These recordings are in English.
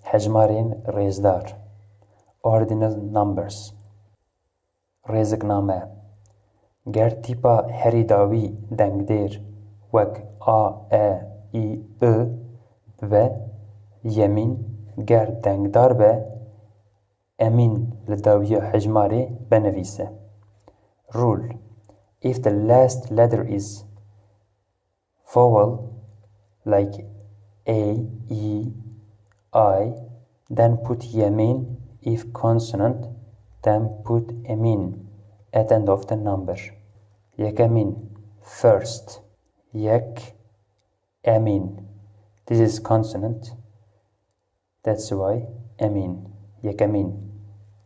هەژمارین ڕێزدار ordinal numbers ڕێزەکنامە گەر تیپا هەری داوی دەنگدێر وەک ئا ئە ئی ئ ببە یەمین گەر دەنگدار بە ئەمین لە داویە هەژمارێ بەنەویسە rule if the last letter is vowel like a e I then put yamin if consonant then put emin at end of the number yekamin first yek emin this is consonant that's why emin yekamin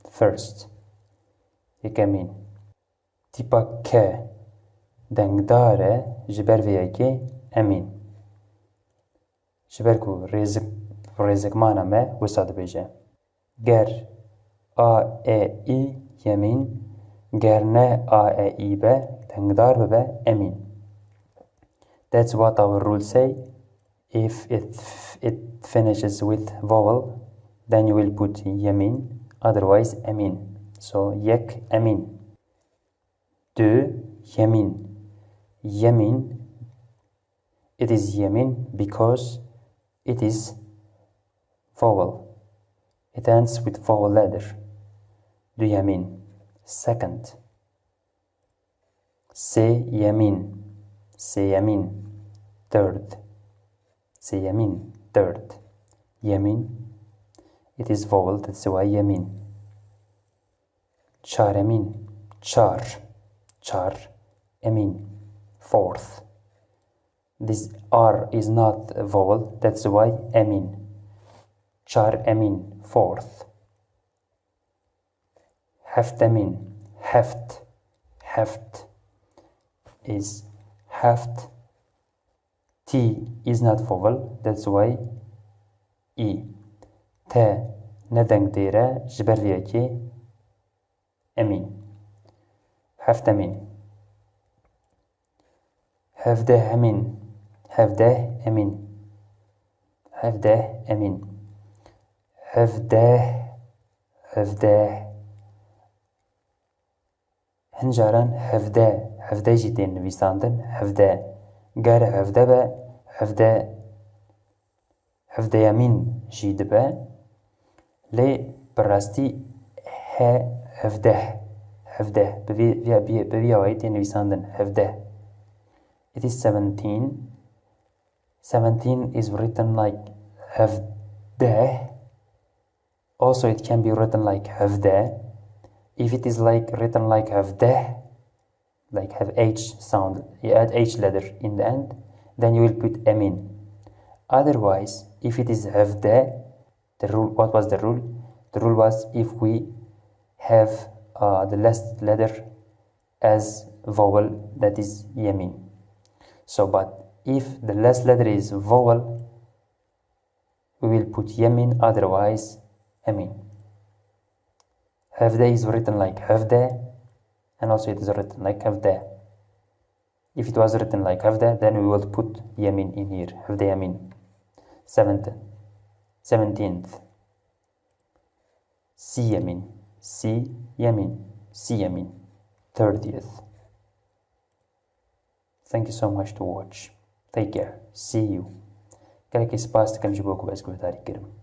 first yekamin tipa ke dengdare jiber veyeke emin jiber ku rêzikmana me wisa dibêje ger a e î yemin ger ne a e î be dengdar bibe emin that's what our rule say if it finishes with vowel then you will put yemin otherwise emin so yek emin deux yemin yemin it is yemin because it is vowel it ends with vowel letter du yamin second se yamin third se yamin third yamin it is vowel that's why yamin char emin char emin fourth this R is not a vowel that's why emin char emin fourth heft emin heft is heft T is not vowel that's why E T nedeng dere jiber viyeki emin heft emin hevde emin hevde emin هنجاران هفده جی دین نویساندن هفده گره هفده به هفده یمین جی دبه لی براستی هفده بوی آوایی دین نویساندن هفده it is 17 is written like هفده also it can be written like هفده if it is written like هفده like have H sound you add H letter in the end then you will put emin otherwise if it is هفده the rule what was the rule was if we have the last letter as vowel that is yamin so but if the last letter is vowel we will put yamin otherwise emin هفده is written like هفده and also it is written like هفده if it was written like هفده then we will put yamin in here هفده yamin 17th si yamin 30th thank you so much to watch take care see you gelek spas dikim ji bo ku ez guhdari kirim